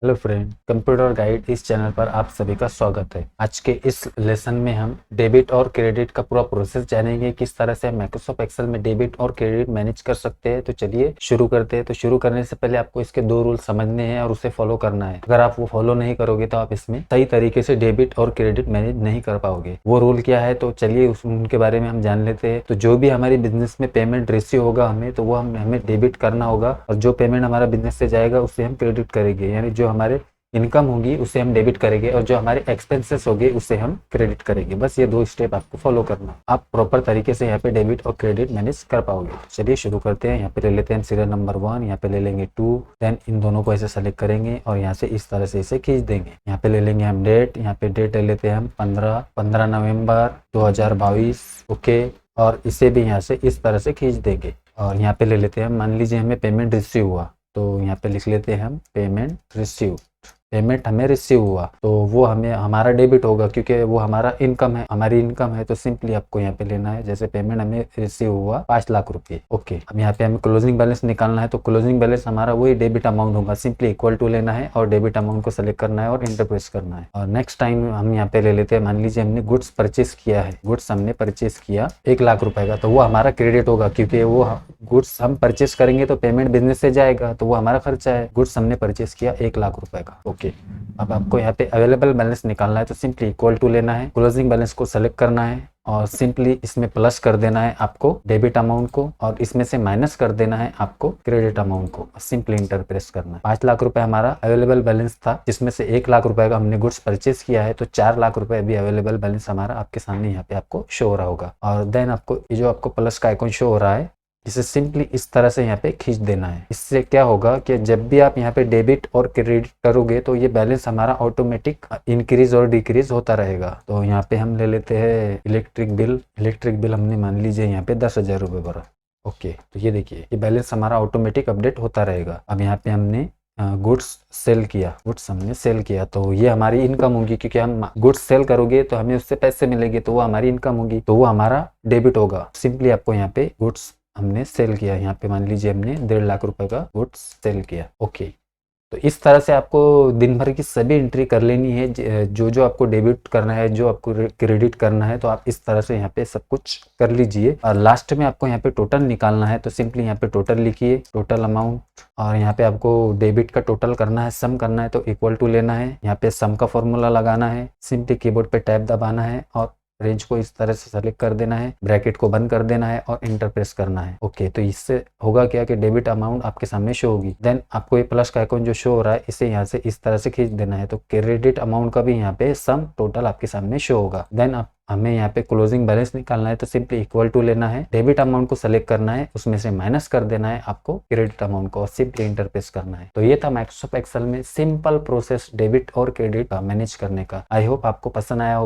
Hello friend, computer guide इस channel पर आप सभी का स्वागत है। आज के इस लेसन में हम डेबिट और क्रेडिट का पूरा प्रोसेस जानेंगे, किस तरह से हम माइक्रोसॉफ्ट एक्सेल में डेबिट और क्रेडिट मैनेज कर सकते हैं। तो चलिए शुरू करते हैं। तो शुरू करने से पहले आपको इसके 2 रूल समझने हैं और उसे फॉलो करना है। अगर आप वो फॉलो नहीं करोगे तो आप इसमें सही तरीके से डेबिट और क्रेडिट मैनेज नहीं कर पाओगे। वो रूल क्या है, तो चलिए उनके बारे में हम जान लेते हैं। तो जो भी हमारी बिजनेस में पेमेंट रिसीव होगा तो वो हमें डेबिट करना होगा, और जो पेमेंट हमारा बिजनेस से जाएगा उसे हम क्रेडिट करेंगे। यानी जो हमारे इनकम होगी उसे हम डेबिट करेंगे और जो हमारे एक्सपेंसेस होंगे उसे हम क्रेडिट करेंगे। बस ये 2 स्टेप आपको फॉलो करना, आप प्रॉपर तरीके से यहाँ पे डेबिट और क्रेडिट मैनेज कर पाओगे। चलिए शुरू करते हैं। यहाँ पे ले लेते हैं सीरियल नंबर 1, यहाँ पे ले लेंगे 2, देन इन दोनों को ऐसे सेलेक्ट करेंगे और यहाँ से इस तरह से इसे खींच देंगे। यहाँ पे ले लेंगे हम डेट, यहाँ पे डेट ले लेते हैं हम 15 नवम्बर 2022। ओके, और इसे भी यहाँ से इस तरह से खींच देंगे। और यहाँ पे ले लेते हैं, मान लीजिए हमें पेमेंट रिसीव हुआ, तो यहाँ पे लिख लेते हैं हम पेमेंट रिसीव। पेमेंट हमें रिसीव हुआ तो वो हमें हमारा डेबिट होगा, क्योंकि वो हमारा इनकम है, हमारी इनकम है। तो सिंपली आपको यहाँ पे लेना है, जैसे पेमेंट हमें रिसीव हुआ 5 लाख रुपए। ओके, अब यहाँ पे हमें क्लोजिंग बैलेंस निकालना है, तो क्लोजिंग बैलेंस हमारा वही डेबिट अमाउंट होगा। सिंपली इक्वल टू लेना है और डेबिट अमाउंट को सेलेक्ट करना है और इंटर प्रेस करना है। और नेक्स्ट टाइम हम यहाँ पे ले लेते हैं, मान लीजिए हमने गुड्स परचेस किया है, गुड्स हमने परचेस किया 1 लाख रुपए का, तो वो हमारा क्रेडिट होगा, क्योंकि वो गुड्स हम परचेस करेंगे तो पेमेंट बिजनेस से जाएगा, तो वो हमारा खर्चा है। गुड्स हमने परचेस किया 1 लाख रुपए का। ओके, अब आपको यहाँ पे अवेलेबल बैलेंस निकालना है, तो सिंपली इक्वल टू लेना है, क्लोजिंग बैलेंस को सेलेक्ट करना है और सिंपली इसमें प्लस कर देना है आपको डेबिट अमाउंट को, और इसमें से माइनस कर देना है आपको क्रेडिट अमाउंट को। सिंपली इंटर प्रेस करना है। 5 लाख रुपए हमारा अवेलेबल बैलेंस था, जिसमें से 1 लाख रुपए का हमने गुड्स परचेस किया है, तो 4 लाख रुपए अभी अवेलेबल बैलेंस हमारा आपके सामने यहाँ पे आपको शो हो रहा होगा। और देन आपको ये जो आपको प्लस का आइकॉन शो हो रहा है, इसे सिंपली इस तरह से यहाँ पे खींच देना है। इससे क्या होगा कि जब भी आप यहाँ पे डेबिट और क्रेडिट करोगे तो ये बैलेंस हमारा ऑटोमेटिक इंक्रीज और डिक्रीज होता रहेगा। तो यहाँ पे हम ले लेते हैं इलेक्ट्रिक बिल। इलेक्ट्रिक बिल हमने मान लीजिए यहाँ पे 10,000 रुपये भरा। ओके, तो ये देखिए ये बैलेंस हमारा ऑटोमेटिक अपडेट होता रहेगा। अब यहाँ पे हमने गुड्स सेल किया, गुड्स हमने सेल किया, तो ये हमारी इनकम होगी, क्योंकि हम गुड्स सेल करोगे तो हमें उससे पैसे मिलेंगे, तो वो हमारी इनकम होगी, तो वो हमारा डेबिट होगा। सिंपली आपको यहाँ पे गुड्स हमने सेल किया, यहाँ पे मान लीजिए हमने 1.5 लाख रुपए का गुड्स सेल किया। ओके, तो इस तरह से आपको दिन भर की सभी एंट्री कर लेनी है, जो जो आपको डेबिट करना है, जो आपको क्रेडिट करना है, तो आप इस तरह से यहाँ पे सब कुछ कर लीजिए। और लास्ट में आपको यहाँ पे टोटल निकालना है, तो सिंपली यहाँ पे टोटल लिखिए, टोटल अमाउंट, और यहाँ पे आपको डेबिट का टोटल करना है, सम करना है, तो इक्वल टू लेना है, यहाँ पे सम का फॉर्मूला लगाना है, सिंपली कीबोर्ड पे टैब दबाना है और रेंज को इस तरह से सेलेक्ट कर देना है, ब्रैकेट को बंद कर देना है और इंटर प्रेस करना है। ओके, तो इससे होगा क्या कि डेबिट अमाउंट आपके सामने शो होगी। देन आपको ये प्लस का आइकॉन जो शो हो रहा है, इसे यहाँ से इस तरह से खींच देना है, तो क्रेडिट अमाउंट का भी यहाँ पे सम टोटल आपके सामने शो होगा। देन आप हमें यहाँ पे क्लोजिंग बैलेंस निकालना है, तो सिंपली इक्वल टू लेना है, डेबिट अमाउंट को सेलेक्ट करना है, उसमें से माइनस कर देना है आपको क्रेडिट अमाउंट को और सिंपली इंटर प्रेस करना है। तो ये था माइक्रोसॉफ्ट एक्सेल में सिंपल प्रोसेस डेबिट और क्रेडिट का मैनेज करने का। आई होप आपको पसंद आया होगा।